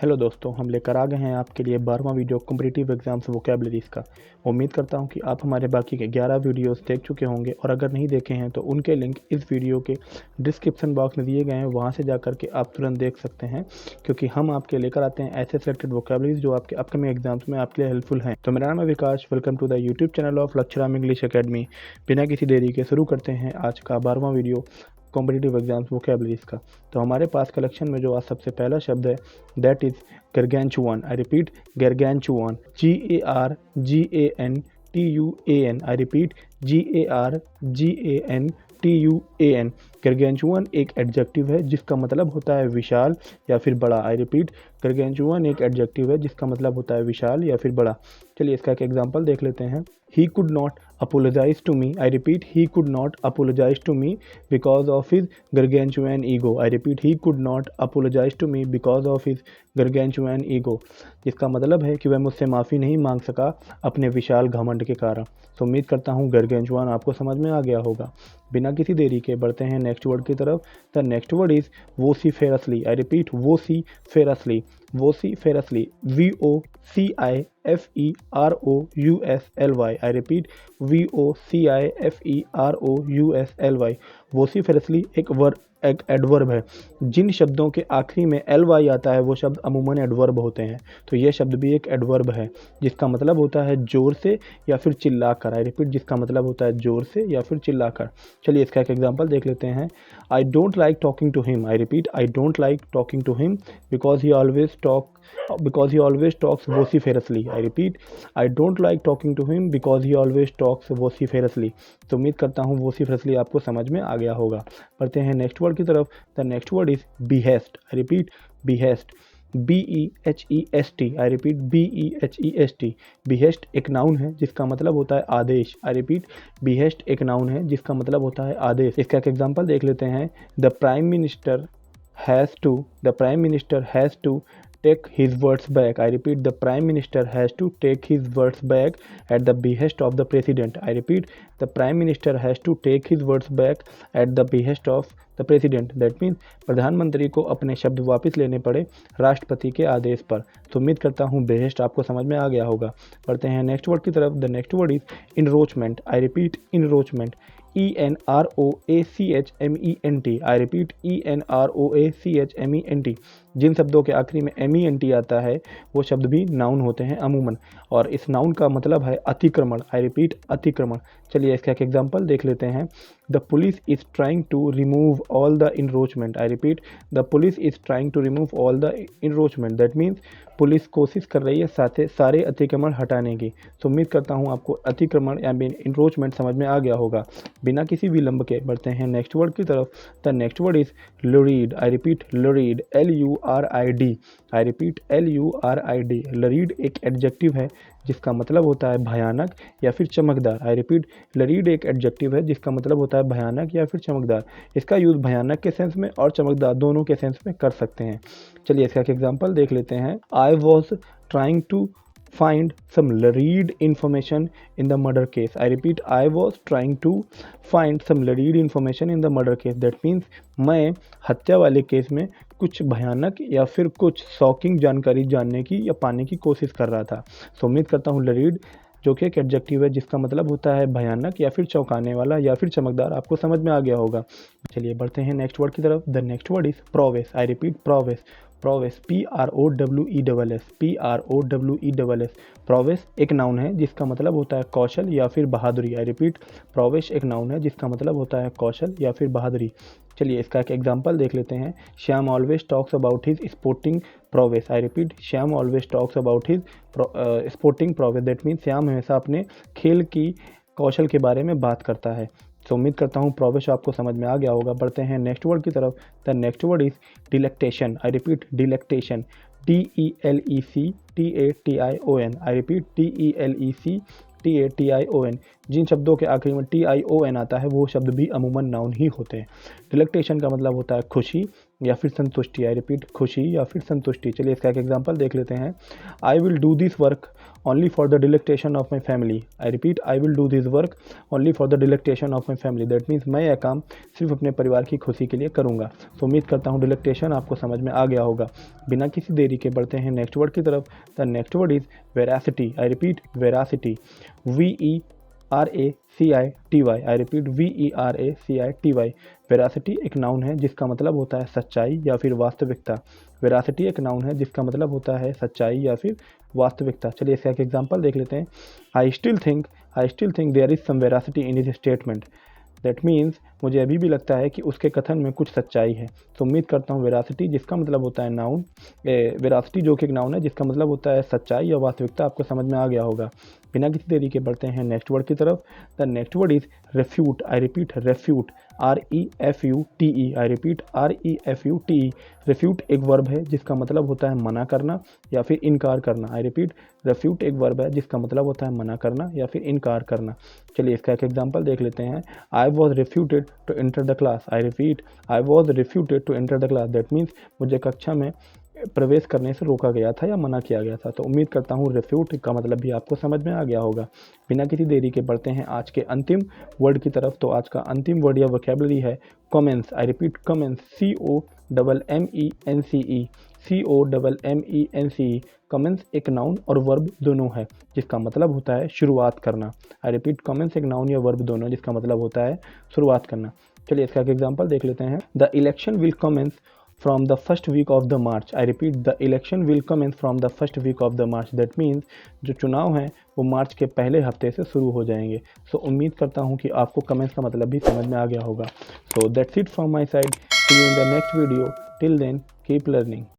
Hello दोस्तों, हम लेकर आ गए हैं आपके लिए 12वां वीडियो कॉम्पिटिटिव एग्जाम्स वोकैबुलरीज का। उम्मीद करता हूं कि आप हमारे बाकी के 11 वीडियोस देख चुके होंगे और अगर नहीं देखे हैं तो उनके लिंक इस वीडियो के डिस्क्रिप्शन बॉक्स में दिए गए हैं, वहां से जाकर के आप तुरंत देख सकते हैं, क्योंकि हम आपके लेकर आते हैं ऐसे सिलेक्टेड वोकैबुलरीज जो आपके अपकमिंग एग्जाम्स में आपके लिए हेल्पफुल हैं। तो मेरा नाम है Vikas, welcome to the YouTube channel of Laksharam English academy. बिना किसी देरी के शुरू करते हैं आज का 12वां वीडियो कॉम्पिटिटिव एग्जाम्स वोकैबुलरीज का। तो हमारे पास कलेक्शन में जो आज सबसे पहला शब्द है that is gargantuan। I repeat gargantuan, GARGANTUAN। I repeat GARGANTUAN। gargantuan एक एडजेक्टिव है जिसका मतलब होता है विशाल या फिर बड़ा। आई रिपीट gargantuan एक एडजेक्टिव है जिसका मतलब होता है विशाल या फिर बड़ा। चलिए इसका एक एग्जांपल देख लेते हैं। He could not apologize to me। I repeat, he could not apologize to me because of his gargantuan ego। I repeat, he could not apologize to me because of his gargantuan ego। जिसका मतलब है कि वह मुझसे माफ़ी नहीं मांग सका अपने विशाल घमंड के कारण। तो उम्मीद करता हूँ gargantuan आपको समझ में आ गया होगा। बिना किसी देरी के बढ़ते हैं नेक्स्ट वर्ड की तरफ। The next word is vociferously। I repeat vociferously, vociferously, VOCIFEROUSLY। I repeat VOCIFEROUSLY। vociferously एक एडवर्ब है। जिन शब्दों के आखिरी में ly आता है वो शब्द अमूमन एडवर्ब होते हैं। तो ये शब्द भी एक एडवर्ब है जिसका मतलब होता है जोर से या फिर चिल्लाकर। आई रिपीट, जिसका मतलब होता है जोर से या फिर चिल्लाकर। चलिए इसका एक एग्जांपल देख लेते हैं। I don't like talking to him. I repeat, I don't like talking to him because he always talks vociferously। I repeat, I don't like talking to him because he always talks vociferously। तो उम्मीद करता हूँ vociferously आपको समझ में आ गया होगा। पढ़ते हैं नेक्स्ट वर्ड की तरफ। The next word is behest। I repeat behest, BEHEST। I repeat BEHEST। behest एक नाउन है जिसका मतलब होता है आदेश। आई रिपीट behest एक नाउन है जिसका मतलब होता है आदेश। इसका एक एग्जांपल देख लेते हैं। The prime minister has to take his words back। I repeat, the prime minister has to take his words back at the behest of the president। I repeat, the prime minister has to take his words back at the behest of the president। that means प्रधानमंत्री को अपने शब्द वापस लेने पड़े राष्ट्रपति के आदेश पर। तो उम्मीद करता हूँ behest आपको समझ में आ गया होगा। पढ़ते हैं नेक्स्ट वर्ड की तरफ। The next word is enroachment। I repeat enroachment, ENROACHMENT। I repeat ENROACHMENT। जिन शब्दों के आखिरी में MENT आता है वो शब्द भी नाउन होते हैं अमूमन, और इस नाउन का मतलब है अतिक्रमण। आई रिपीट अतिक्रमण। चलिए इसका एक एग्जांपल देख लेते हैं। The police is trying to remove all the encroachment. I repeat, the police is trying to remove all the encroachment. That means police कोशिश कर रही है सारे अतिक्रमण हटाने की। तो उम्मीद करता हूँ आपको अतिक्रमण या इनरोचमेंट समझ में आ गया होगा। बिना किसी विलंब के बढ़ते हैं नेक्स्ट वर्ड की तरफ। The next word is lurid। I repeat lurid, LURID। I repeat LURID। lurid एक एडजेक्टिव है जिसका मतलब होता है भयानक या फिर चमकदार। आई रिपीट lurid एक एडजेक्टिव है जिसका मतलब होता है भयानक या फिर चमकदार। इसका यूज़ भयानक के सेंस में और चमकदार दोनों के सेंस में कर सकते हैं। चलिए इसका एक एग्जांपल देख लेते हैं। I was trying to find some lurid information in the murder case। I repeat, I was trying to find some lurid information in the murder case। that means मैं हत्या वाले केस में कुछ भयानक या फिर कुछ शॉकिंग जानकारी जानने की या पाने की कोशिश कर रहा था। तो उम्मीद करता हूँ lurid जो कि एक एडजेक्टिव है जिसका मतलब होता है भयानक या फिर चौंकाने वाला या फिर चमकदार, आपको समझ में आ गया होगा। चलिए बढ़ते हैं नेक्स्ट वर्ड की तरफ। The next word is prowess। I repeat prowess, prowess PROWESS। Prowess एक नाउन है जिसका मतलब होता है कौशल या फिर बहादुरी। आई रिपीट प्रोवेस एक नाउन है जिसका मतलब होता है कौशल या फिर बहादुरी। चलिए इसका एक एग्जांपल देख लेते हैं। Shyam always talks about his sporting prowess. I repeat Shyam always talks about his sporting prowess. That means Shyam हमेशा अपने खेल की कौशल के बारे में बात करता है। तो उम्मीद करता हूँ प्रोवेश आपको समझ में आ गया होगा। बढ़ते हैं नेक्स्ट वर्ड की तरफ। The next word is delectation. I repeat delectation, DELECTATION। I repeat DELECTATION। जिन शब्दों के आखिरी में TION आता है वो शब्द भी अमूमन नाउन ही होते हैं। डिलेक्टेशन का मतलब होता है खुशी या फिर संतुष्टि। आई रिपीट, खुशी या फिर संतुष्टि। चलिए इसका एक एग्जांपल देख लेते हैं। I will do this work only for the delectation of my family. I repeat, I will do this work only for the delectation of my family. That means मैं यह काम सिर्फ अपने परिवार की खुशी के लिए करूँगा। तो उम्मीद करता हूँ डिलेक्टेशन आपको समझ में आ गया होगा। बिना किसी देरी के बढ़ते हैं नेक्स्ट वर्ड की तरफ। The next word is veracity. I repeat, veracity. VERACITY। I repeat, VERACITY। Veracity एक नाउन है जिसका मतलब होता है सच्चाई या फिर वास्तविकता। वेरासिटी एक नाउन है जिसका मतलब होता है सच्चाई या फिर वास्तविकता। चलिए इसका एक एग्जांपल देख लेते हैं। I still think there is some veracity in his statement. That means मुझे अभी भी लगता है कि उसके कथन में कुछ सच्चाई है। तो उम्मीद करता हूँ वेरासिटी जिसका मतलब होता है नाउन, वेरासिटी जो कि एक नाउन है जिसका मतलब होता है सच्चाई या वास्तविकता, आपको समझ में आ गया होगा। बिना किसी देरी के बढ़ते हैं नेक्स्ट वर्ड की तरफ। The next word is refute. I repeat, refute. REFUTE। I repeat, REFUTE। Refute एक वर्ब है जिसका मतलब होता है मना करना या फिर इनकार करना। आई रिपीट, रेफ्यूट एक वर्ब है जिसका मतलब होता है मना करना या फिर इनकार करना। चलिए इसका एक एग्जांपल देख लेते हैं। I was refuted to enter the class. I repeat, I was refuted to enter the class. That means मुझे कक्षा में प्रवेश करने से रोका गया था या मना किया गया था। तो उम्मीद करता हूँ रेफ्यूट का मतलब भी आपको समझ में आ गया होगा। बिना किसी देरी के बढ़ते हैं आज के अंतिम वर्ड की तरफ। तो आज का अंतिम वर्ड या वोकैबुलरी है commence. I repeat, commence. COMMENCE। COMMENCE। Commence एक नाउन और वर्ब दोनों है जिसका मतलब होता है शुरुआत करना। आई रिपीट, कमेंस एक नाउन या वर्ब दोनों जिसका मतलब होता है शुरुआत करना। चलिए इसका एक एग्जांपल देख लेते हैं। The election will commence from the first week of the March। I repeat, the election will commence from the first week of the March। That means जो चुनाव हैं वो मार्च के पहले हफ्ते से शुरू हो जाएंगे। सो उम्मीद करता हूँ कि आपको कमेंट्स का मतलब भी समझ में आ गया होगा। So that's it from my side. See you in the next video. Till then keep learning.